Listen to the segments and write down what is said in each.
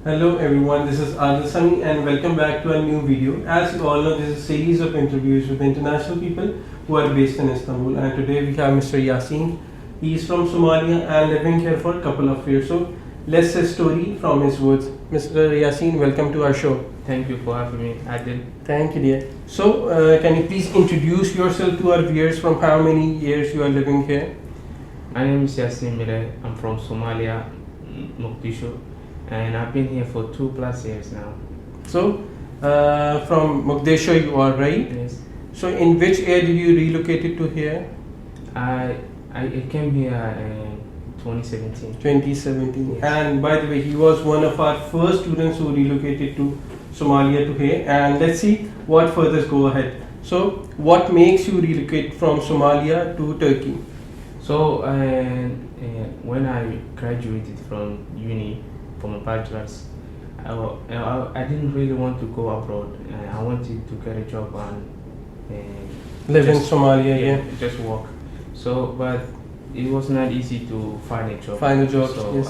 Hello everyone, this is Adil, Sami, and welcome back to a new video. As you all know, this is a series of interviews with international people who are based in Istanbul, and today we have Mr. Yasin. He is from Somalia and living here for a couple of years. So let's see a story from his words. Mr. Yasin, welcome to our show. Thank you for having me, Adil. Thank you, dear. So can you please introduce yourself to our viewers? From how many years you are living here? My name is Yasin. I'm from Somalia, Mogadishu, and I've been here for 2+ years now. So from Mogadishu you are, right? Yes. So in which year did you relocated to here? I came here in 2017. 2017. Yes. And by the way, he was one of our first students who relocated to Somalia to here. And let's see what further go ahead. So what makes you relocate from Somalia to Turkey? So when I graduated from uni for my bachelor's, I didn't really want to go abroad. I wanted to get a job and Live in Somalia, yeah. just work. So, but it was not easy to find a job. Find a job, So yes.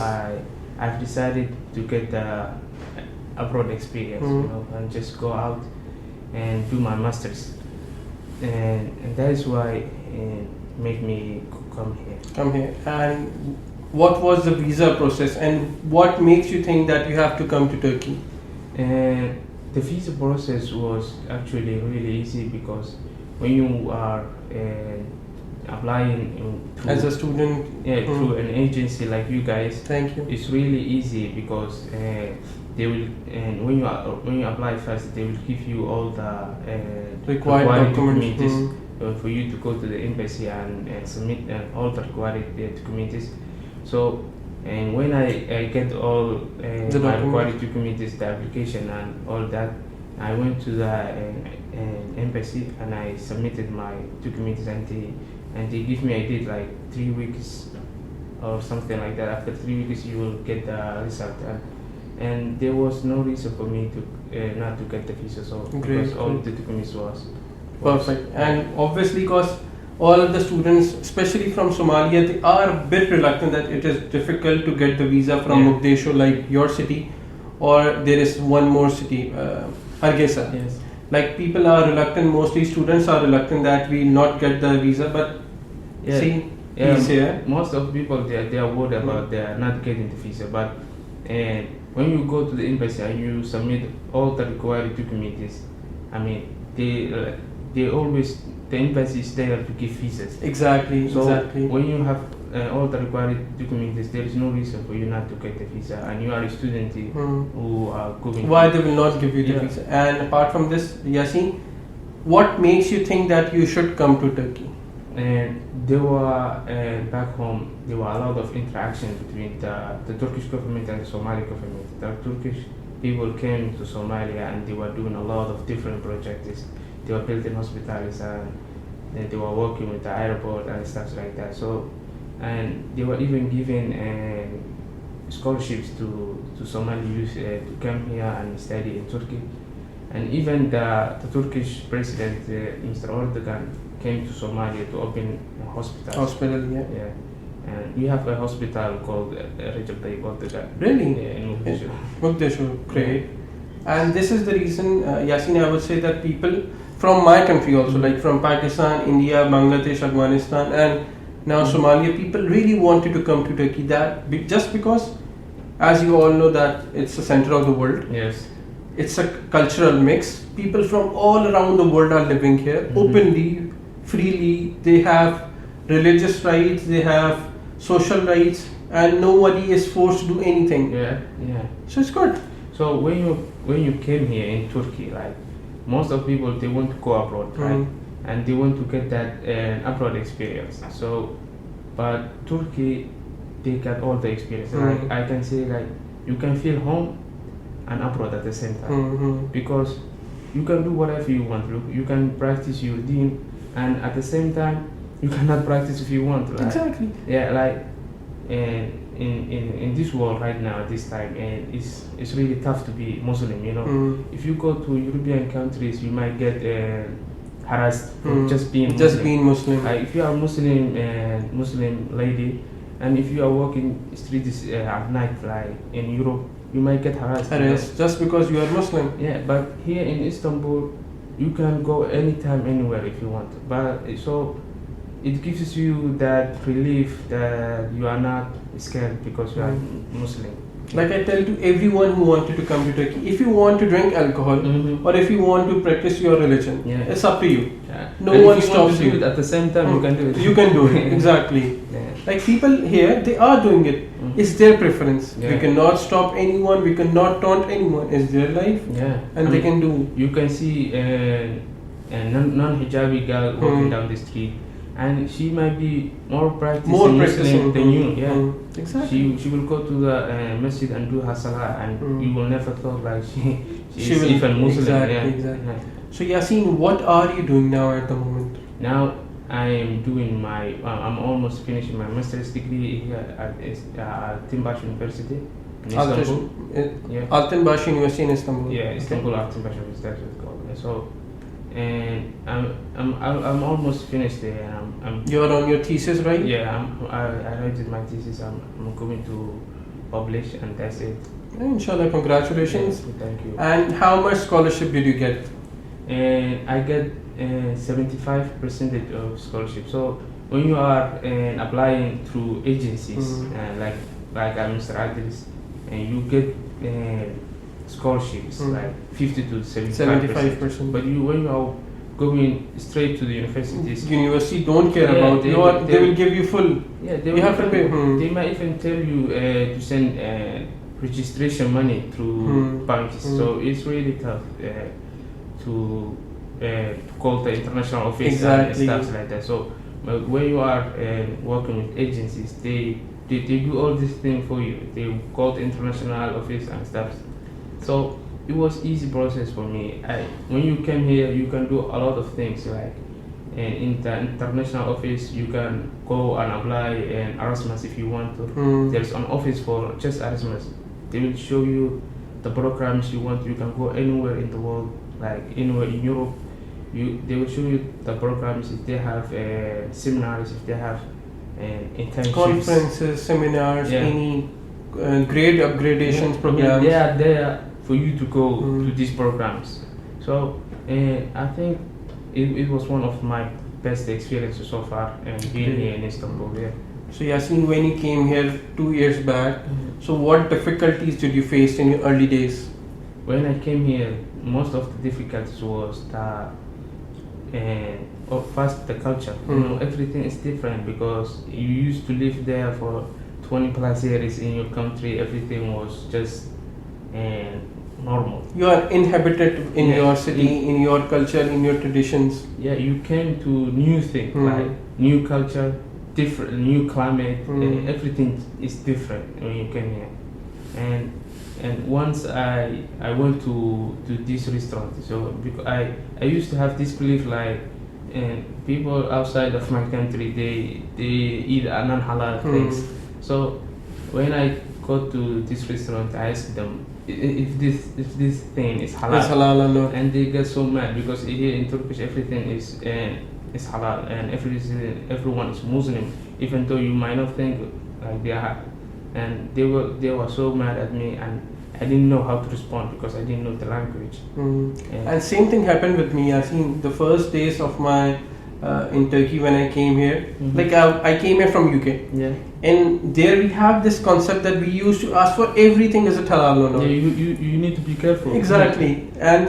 I've decided to get the abroad experience, and just go out and do my masters, and that is why it made me come here. Come here. And what was the visa process and what makes you think that you have to come to Turkey? And the visa process was actually really easy because when you are applying As a student? through an agency like you guys, Thank you. it's really easy because they will, and when you apply first, they will give you all the Required documents. For you to go to the embassy and submit all the required documents. So, and when I get all my required documents, the application and all that, I went to the embassy and I submitted my documents, and they give me a date like 3 weeks or something like that. After 3 weeks, you will get the result. And there was no reason for me to not to get the visa. So because all the documents was perfect. And obviously, because all of the students, especially from Somalia, they are a bit reluctant that it is difficult to get the visa from Mogadishu, like your city, or there is one more city, Hargeisa. Yes. Like people are reluctant, mostly students are reluctant that we not get the visa, but see, he's here. Most of people they are worried about they are not getting the visa, but when you go to the embassy and you submit all the required documents, I mean they always, the embassy is there to give visas. Exactly. So exactly. when you have all the required documents, there is no reason for you not to get the visa, and you are a student who are going. Why they will not give you the visa? And apart from this, Yasin, what makes you think that you should come to Turkey? And there were back home, there were a lot of interaction between the Turkish government and the Somali government. The Turkish people came to Somalia and they were doing a lot of different projects. They were building hospitals and they were working with the airport and stuff like that. So, and they were even giving scholarships to Somali youth to come here and study in Turkey. And even the Turkish president, Mr. Erdogan, came to Somalia to open a hospital. Hospital, yeah. Yeah. And we have a hospital called Recep Tayyip Erdogan. Really? Yeah, in Mogadishu. Mogadishu, great. And this is the reason, Yasin, I would say that people from my country also, like from Pakistan, India, Bangladesh, Afghanistan, and now Somalia, people really wanted to come to Turkey. That just because, as you all know, that it's the center of the world. Yes. It's a cultural mix. People from all around the world are living here openly, freely. They have religious rights, they have social rights, and nobody is forced to do anything. Yeah. So it's good. So when you came here in Turkey, like most of people, they want to go abroad, right? And they want to get that abroad experience. So, but Turkey, they got all the experience. Like I can say, like you can feel home and abroad at the same time, because you can do whatever you want. You can practice your deen, and at the same time, you cannot practice if you want. Right? Exactly. Yeah, like in this world right now, at this time, and it's really tough to be Muslim. If you go to European countries, you might get harassed for just being Muslim. Like if you are Muslim lady, and if you are walking streets at night, like in Europe, you might get harassed. Just because you are Muslim. Yeah, but here in Istanbul, you can go anytime, anywhere if you want. But so it gives you that relief that you are not scared because you are Muslim. Like I tell to everyone who wanted to come to Turkey, if you want to drink alcohol or if you want to practice your religion, it's up to you. Yeah. No and one if you stops want to you. do it at the same time, you can do it. You can do it, exactly. Yeah. Like people here, they are doing it. It's their preference. Yeah. We cannot stop anyone. We cannot taunt anyone. It's their life, and they can do. You can see a non-hijabi girl walking down the street, and she might be more practicing Muslim than you. Yeah, exactly. She will go to the masjid and do her salah, and you will never thought like she is will, even Muslim. Exactly. Yeah. So Yasin, what are you doing now at the moment? Now I am doing my. I'm almost finishing my master's degree here at Timbash University in Istanbul. Altinbaş University in Istanbul. Yeah, Istanbul Altinbaş University. That's what it's called. So. And I'm almost finished there. You're on your thesis, right? Yeah, I wrote my thesis. I'm going to publish, and that's it. Inshallah, congratulations. Yeah, thank you. And how much scholarship did you get? And I get 75% of scholarship. So when you are applying through agencies, like Mr. Adil, and you get scholarships like 50 to 75%. But when you are going straight to the universities, university don't care about you. They will give you full. Yeah, you have to pay. They might even tell you to send registration money through banks. So it's really tough to call the international office and stuff like that. So when you are working with agencies, they do all this thing for you. They call the international office and stuff. So it was easy process for me. When you came here, you can do a lot of things like in the international office, you can go and apply an Erasmus if you want to. There's an office for just Erasmus. They will show you the programs you want. You can go anywhere in the world, like anywhere in Europe. They will show you the programs if they have seminars, if they have internships, conferences, seminars, any grade upgradations programs. They are there for you to go to these programs. So I think it was one of my best experiences so far being here in Istanbul. Yeah. So Yasin, when you came here 2 years back, so what difficulties did you face in your early days? When I came here, most of the difficulties was first the culture. You know, everything is different because you used to live there for 20 plus years in your country. Everything was just normal. You are inhabited in your city, in your culture, in your traditions. Yeah, you came to new things like new culture, different, new climate. Everything is different when you came here. And once I went to this restaurant, so because I used to have this belief like people outside of my country they eat non-halal things. So when I go to this restaurant, I ask them if this thing is halal. It's halal or not. And they get so mad because here in Turkish everything is halal and everyone is Muslim, even though you might not think like they are. And they were so mad at me, and I didn't know how to respond because I didn't know the language. And same thing happened with me. I think the first days of my in Turkey when I came here, like I came here from UK. Yeah. And there we have this concept that we used to ask for everything is it halal or not. Yeah, you need to be careful. Exactly. And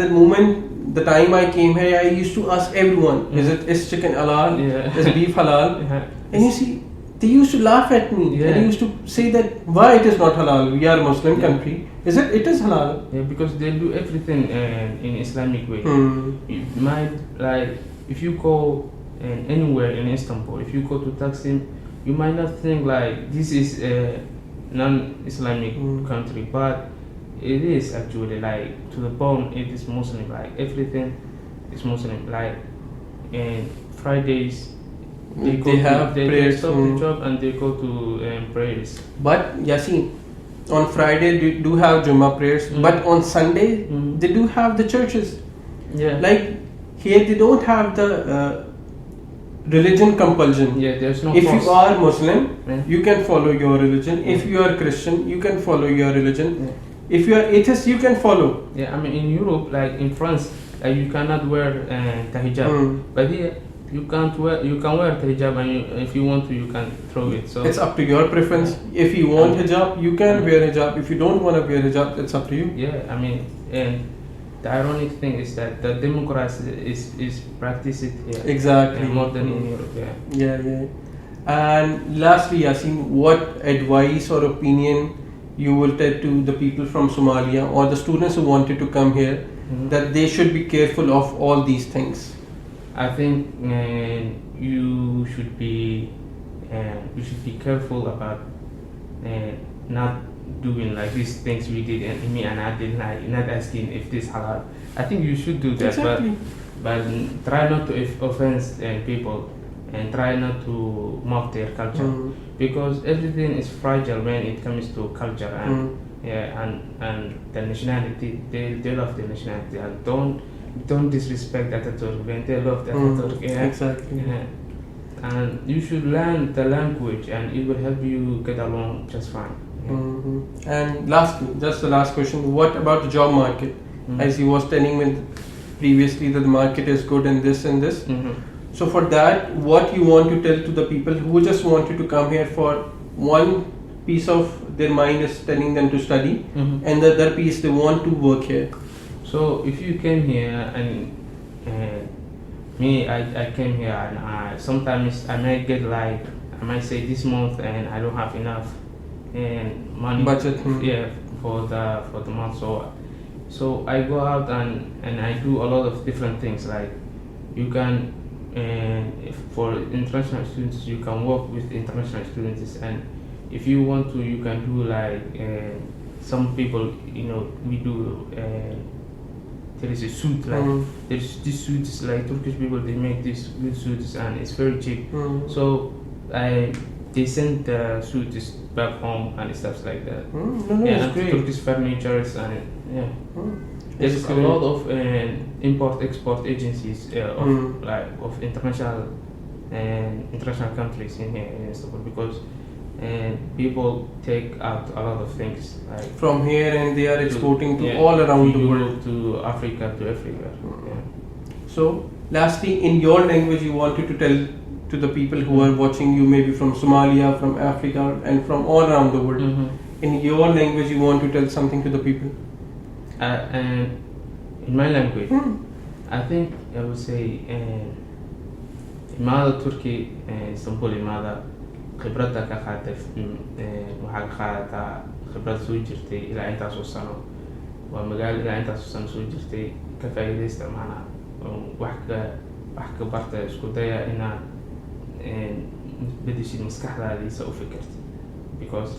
the time I came here, I used to ask everyone, is chicken halal? Yeah. Is beef halal? And you see, they used to laugh at me. Yeah. And they used to say that why it is not halal. We are a Muslim country. It is halal. Yeah, because they do everything in Islamic way. You might like if you go anywhere in Istanbul, if you go to Taksim, you might not think like this is a non-Islamic country, but it is actually like to the bone. It is Muslim. Like everything is Muslim. Like and Fridays. They stop the job and they go to prayers. But Yasin, on Friday they do have Jummah prayers, but on Sunday they do have the churches. Yeah. Like here they don't have the religion compulsion. Yeah, there's no. If force. you are Muslim, you can follow your religion. If you are Christian, you can follow your religion. If you are atheist, you can follow. Yeah, I mean in Europe, like in France, you cannot wear the hijab, but here you can't wear. You can wear the hijab, and if you want to, you can throw it. So It's up to your preference. If you want hijab, you can wear hijab. If you don't want to wear hijab, it's up to you. yeah, I mean, and the ironic thing is that the democracy is practiced here Exactly. more than in Europe. Yeah. Yeah. And lastly, Yasin, what advice or opinion you will tell to the people from Somalia or the students who wanted to come here that they should be careful of all these things? I think you should be careful about not doing like these things we did, and me and Adil, not asking if this halal. I think you should do that, Exactly. but try not to offend people, and try not to mock their culture, because everything is fragile when it comes to culture and and the nationality. They love the nationality, and don't disrespect Ataturk when they love the Ataturk. Yeah. Exactly. Yeah. And you should learn the language, and it will help you get along just fine. Yeah. And lastly, just the last question: what about the job market? As you was telling me previously that the market is good and this and this. So for that, what you want to tell to the people who just wanted to come here for one piece of their mind is telling them to study, and the other piece they want to work here. So if you came here and I came here, and sometimes I might get like, I might say this month and I don't have enough and money Budget. yeah, for the month. So I go out and I do a lot of different things. Like you can for international students, you can work with international students, and if you want to, you can do like some people, we do. There is a suit, like there's this suits, like Turkish people, they make these good suits and it's very cheap. So they send the suits back home and stuff like that. It's great. Turkish furniture and there's a lot of import-export agencies of international countries in here in Istanbul, because people take out a lot of things like From here, and they are exporting to all around the world. to Africa, to everywhere. So lastly, in your language, you wanted to tell to the people who are watching you, maybe from Somalia, from Africa, and from all around the world. In your language, you want to tell something to the people. And in my language, I think I would say لماذا تركي اسطنبول لماذا خبرتك أخذت waxaa ka qaadataa khibrad soo jirtay ilaa intaasoo sano waa magaalo ilaa intaasoo sano soo jirtay ka faa'iidaysta macnaha wax ka barta isku daya inaad bedeshid maskaxdaadiisa u fikirtid, because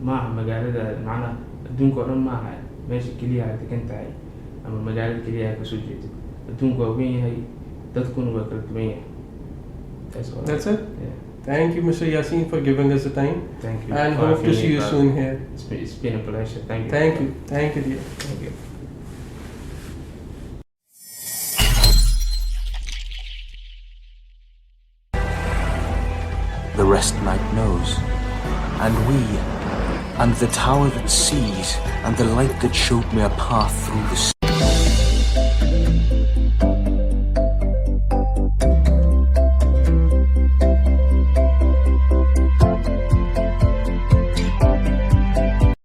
maaha magaalada macnaha adduunka oo dhan maaha meesha keliya aad degan tahay ama magaalada keliya aad kasoo jeedid. Adduunku waa weyn yahay, dadkuna waa kala duwan yahay. That's it? Yeah. Thank you, Mr. Yasin, for giving us the time. Thank you. And hope to see you soon here. It's been a pleasure. Thank you. Thank you. Thank you, dear. Thank you. The rest night knows, and we, and the tower that sees, and the light that showed me a path through the